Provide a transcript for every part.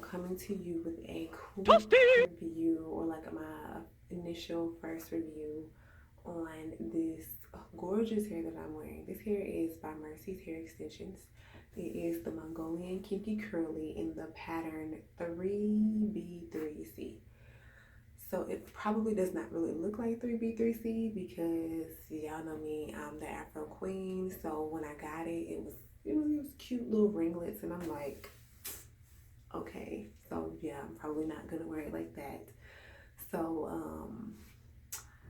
coming to you with a quick review, or like my initial first review on this gorgeous hair that I'm wearing. This hair is by Mercy's Hair Extensions. It is the Mongolian Kinky Curly in the pattern 3B3C. So it probably does not really look like 3B3C because y'all know me, I'm the Afro Queen. So when I got it, it was cute little ringlets, and I'm like, okay, so yeah, I'm probably not gonna wear it like that. So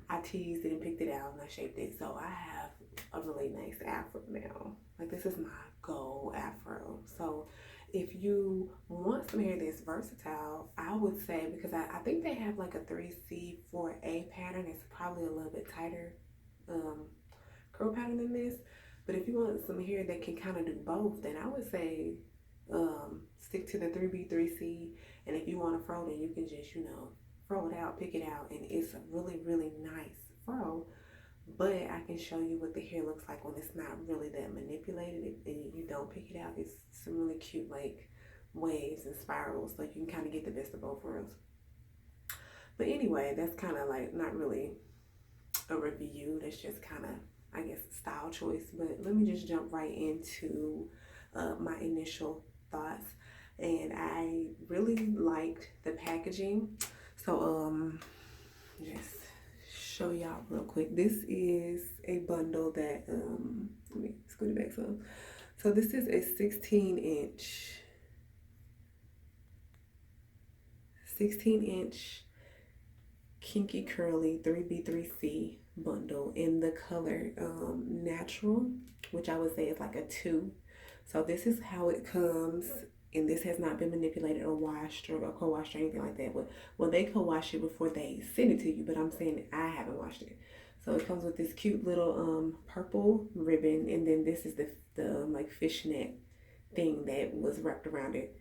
I teased it and picked it out and I shaped it. So I have a really nice afro now. Like, this is my goal afro. So if you want some hair that's versatile, I would say, because I think they have like a 3C 4A pattern. It's probably a little bit tighter um, curl pattern than this. But if you want some hair that can kind of do both, then I would say stick to the 3B3C. And if you want a fro, then you can just, fro it out, pick it out, and it's a really, really nice fro. But I can show you what the hair looks like when it's not really that manipulated and you don't pick it out. It's some really cute like waves and spirals, so you can kind of get the best of both worlds. But anyway, that's kind of like not really a review. That's just kind of, I guess, style choice. But let me just jump right into my initial thoughts. And I really liked the packaging. So just show y'all real quick. This is a bundle that let me scoot it back some. So this is a 16-inch Kinky Curly 3B3C bundle in the color natural, which I would say is like a 2. So this is how it comes, and this has not been manipulated or washed or co-washed or anything like that. But well, they co-wash it before they send it to you, but I'm saying I haven't washed it. So it comes with this cute little purple ribbon, and then this is the like fishnet thing that was wrapped around it.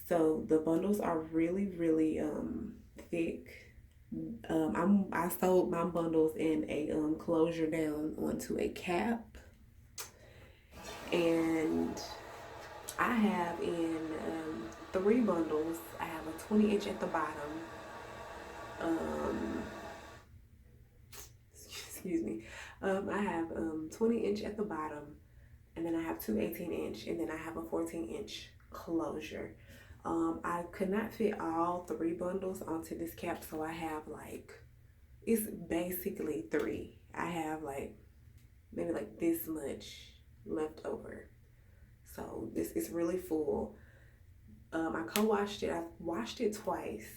So the bundles are really, really thick. I sold my bundles in a closure down onto a cap, and I have in 3 bundles. I have a 20-inch at the bottom. Excuse me. I have 20-inch at the bottom, and then I have 2 18-inch, and then I have a 14-inch closure. I could not fit all 3 bundles onto this cap, so I have like, it's basically 3. I have like maybe like this much left over. So this is really full. I co-washed it. I've washed it twice,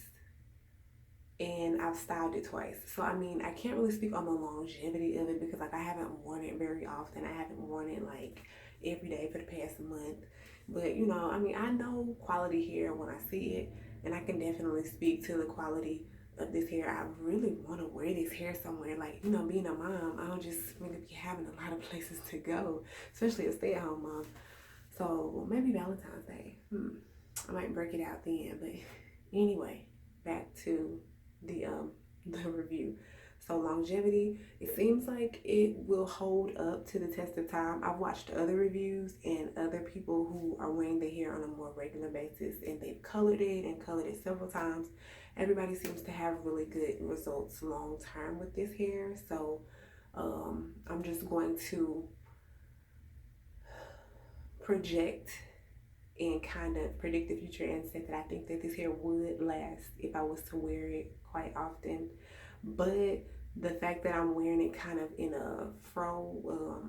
and I've styled it twice. So I mean, I can't really speak on the longevity of it because like I haven't worn it very often. I haven't worn it like every day for the past month. But I mean, I know quality hair when I see it, and I can definitely speak to the quality of this hair. I really want to wear this hair somewhere. Like, being a mom, I don't just really be having a lot of places to go, especially a stay-at-home mom. So maybe Valentine's Day. I might break it out then. But anyway, back to the review. So longevity, it seems like it will hold up to the test of time. I've watched other reviews and other people who are wearing the hair on a more regular basis, and they've colored it several times. Everybody seems to have really good results long term with this hair. So I'm just going to project and kind of predict the future and say that I think that this hair would last if I was to wear it quite often. But the fact that I'm wearing it kind of in a fro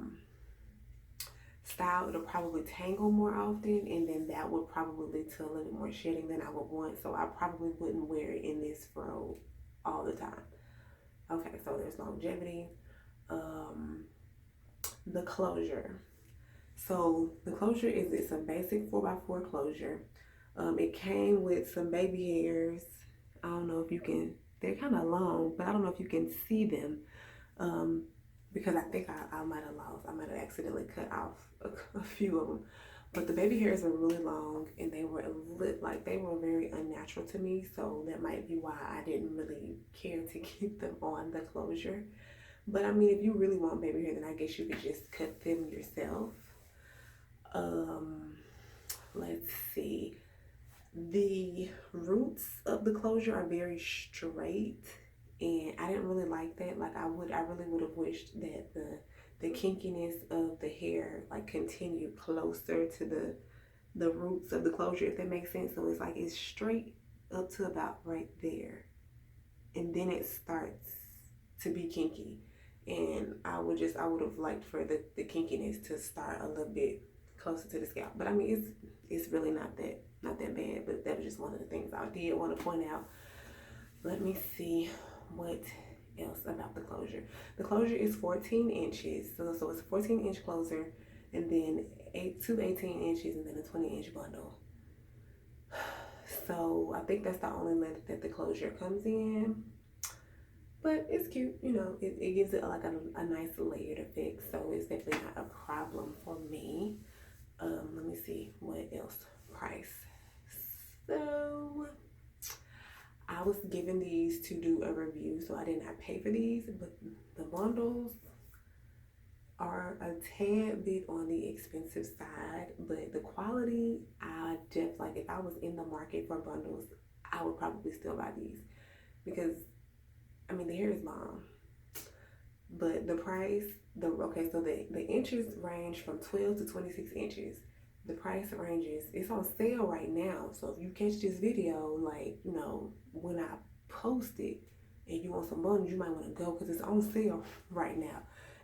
style, it'll probably tangle more often, and then that would probably lead to a little bit more shedding than I would want. So I probably wouldn't wear it in this fro all the time. Okay, so there's longevity. The closure. So the closure it's a basic 4x4 closure. It came with some baby hairs. I don't know if you can, they're kind of long, but I don't know if you can see them, because I think I might have accidentally cut off a few of them. But the baby hairs are really long, and they were very unnatural to me. So that might be why I didn't really care to keep them on the closure. But I mean, if you really want baby hair, then I guess you could just cut them yourself. Let's see. The roots of the closure are very straight, and I didn't really like that. Like I really would have wished that the kinkiness of the hair like continued closer to the roots of the closure, if that makes sense. So it's like it's straight up to about right there, and then it starts to be kinky. And I would have liked for the kinkiness to start a little bit closer to the scalp. But I mean it's really not that bad. But that was just one of the things I did want to point out. Let me see what else about the closure. The closure is 14 inches. So it's a 14-inch closer, and then two 18 inches, and then a 20-inch bundle. So I think that's the only length that the closure comes in. But it's cute, you know, it gives it like a nice layered effect. So it's definitely not a problem for me. Let me see what else. Price. So I was given these to do a review, so I did not pay for these, but the bundles are a tad bit on the expensive side, but the quality, I just like, if I was in the market for bundles, I would probably still buy these, because I mean the hair is bomb. But the price, okay, so the inches range from 12 to 26 inches. The price ranges, it's on sale right now. So if you catch this video, like, you know, when I post it and you want some bundles, you might want to go because it's on sale right now.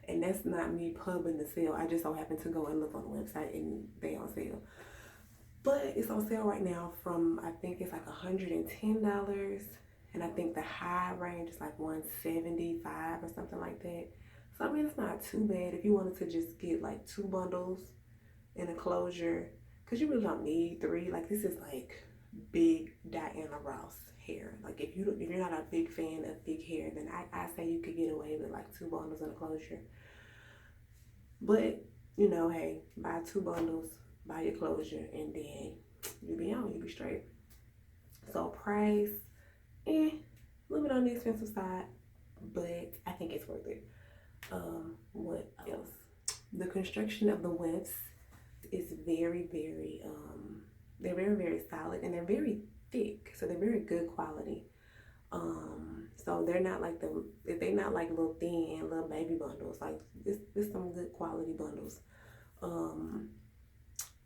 And that's not me pubbing the sale. I just so happen to go and look on the website and they on sale. But it's on sale right now from, I think it's like $110. And I think the high range is like 175 or something like that. So I mean, it's not too bad if you wanted to just get like 2 bundles in a closure, because you really don't need 3. Like, this is like big Diana Ross hair. Like, if you're not a big fan of big hair, then I say you could get away with like 2 bundles in a closure. But you know, hey, buy 2 bundles, buy your closure, and then you be straight. So price, a little bit on the expensive side, but I think it's worth it. What else? The construction of the wefts is very, very, they're very, very solid, and they're very thick, so they're very good quality. So they're not like they're not like little thin little baby bundles. Like this some good quality bundles.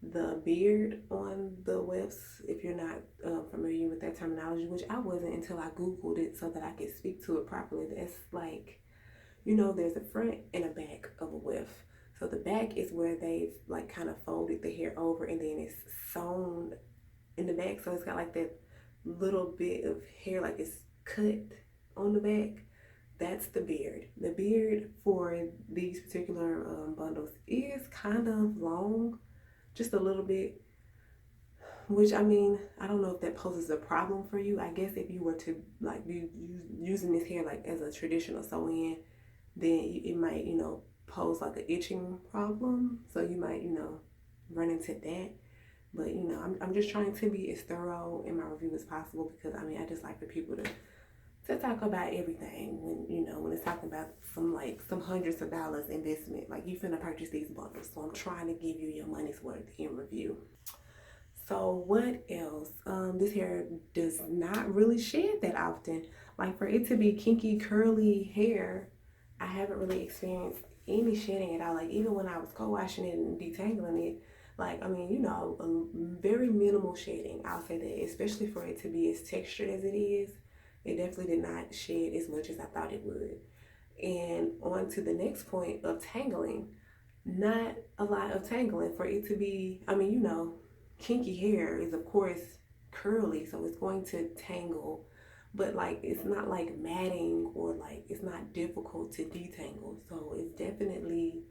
The beard on the wefts, if you're not familiar with that terminology, which I wasn't until I Googled it so that I could speak to it properly. That's like, you know, there's a front and a back of a weft. So the back is where they've like kind of folded the hair over, and then it's sewn in the back. So it's got like that little bit of hair, like it's cut on the back. That's the beard. The beard for these particular bundles is kind of long, just a little bit, which I mean, I don't know if that poses a problem for you. I guess if you were to like be using this hair like as a traditional sew-in, then it might, you know, pose like an itching problem. So you might, you know, run into that. But you know, I'm just trying to be as thorough in my review as possible, because I mean, I just like for people to talk about everything when, you know, when it's talking about some hundreds of dollars investment. Like, you finna purchase these bundles, so I'm trying to give you your money's worth in review. So what else? This hair does not really shed that often. Like, for it to be kinky curly hair, I haven't really experienced any shedding at all. Like, even when I was co-washing it and detangling it, like, I mean, you know, very minimal shedding, I'll say that, especially for it to be as textured as it is. It definitely did not shed as much as I thought it would. And on to the next point of tangling. Not a lot of tangling for it to be, I mean, you know, kinky hair is of course curly, so it's going to tangle, but like it's not like matting, or like it's not difficult to detangle. So it's definitely,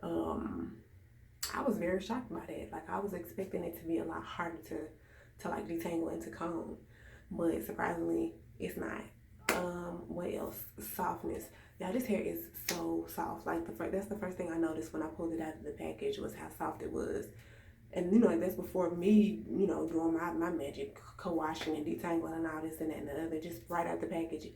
I was very shocked by that. Like, I was expecting it to be a lot harder to like detangle and to comb, but surprisingly it's not. What else? Softness. Now, this hair is so soft. Like, that's the first thing I noticed when I pulled it out of the package, was how soft it was. And you know, like, that's before me, you know, doing my magic co-washing and detangling and all this and that and the other, just right out the package.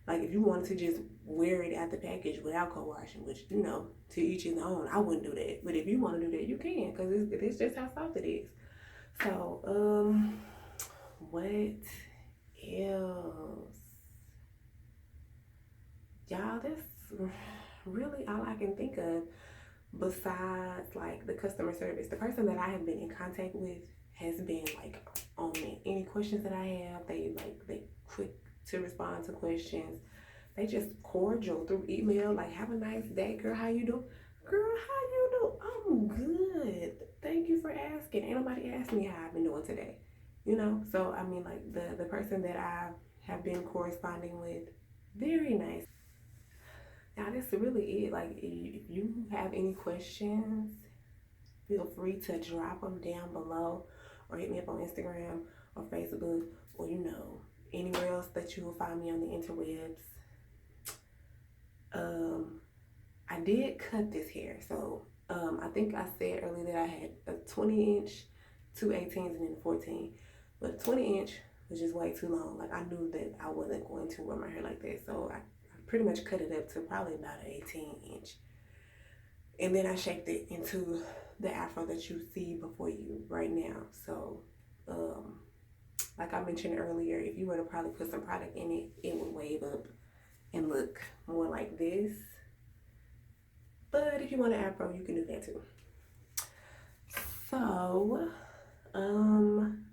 Like, if you wanted to just wear it out the package without co-washing, which, you know, to each his own, I wouldn't do that. But if you want to do that, you can, because it's just how soft it is. So, what else? Y'all, that's really all I can think of besides like the customer service. The person that I have been in contact with has been like on me. Any questions that I have, they quick to respond to questions. They just cordial through email, like have a nice day, girl. How you doing? Girl, how you doing? I'm good. Thank you for asking. Ain't nobody asked me how I've been doing today. You know? So I mean like the person that I have been corresponding with, very nice. Now that's really it. Like if you have any questions, feel free to drop them down below or hit me up on Instagram or Facebook or anywhere else that you will find me on the interwebs. I did cut this hair, so I think I said earlier that I had a 20-inch, two 18s, and then a 14. But a 20-inch was just way too long. Like I knew that I wasn't going to wear my hair like that, so I pretty much cut it up to probably about an 18-inch. And then I shaped it into the afro that you see before you right now. So, like I mentioned earlier, if you were to probably put some product in it, it would wave up and look more like this. But if you want an afro, you can do that too. So,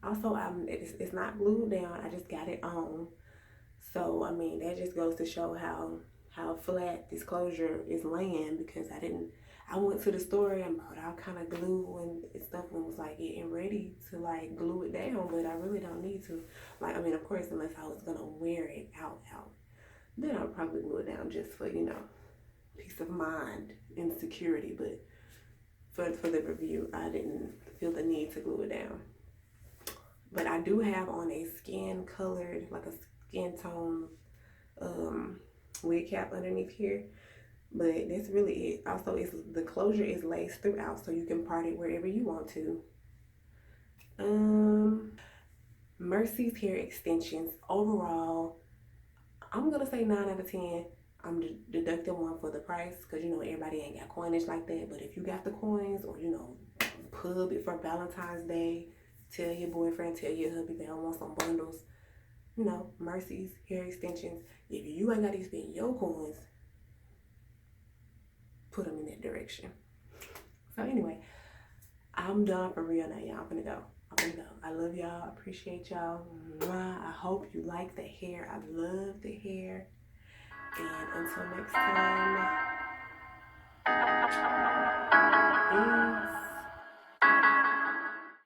also it's not glued down. I just got it on. So I mean that just goes to show how flat this closure is laying, because I went to the store and bought all kind of glue and stuff and was like getting ready to like glue it down, but I really don't need to. Like I mean, of course, unless I was gonna wear it out, then I'll probably glue it down just for peace of mind and security. But for the review, I didn't feel the need to glue it down. But I do have on a skin colored, like a skin tone wig cap underneath here. But that's really it. Also, the closure is laced throughout, so you can part it wherever you want to. Mercy's hair extensions. Overall, I'm gonna say 9 out of 10. I'm deducting 1 for the price, because everybody ain't got coinage like that. But if you got the coins, or pub it for Valentine's Day, tell your boyfriend, tell your hubby they don't want some bundles. Mercy's hair extensions. If you ain't got to spend your coins, put them in that direction. So anyway, I'm done for real now, y'all. I'm gonna go. I love y'all. I appreciate y'all. I hope you like the hair. I love the hair. And until next time, peace.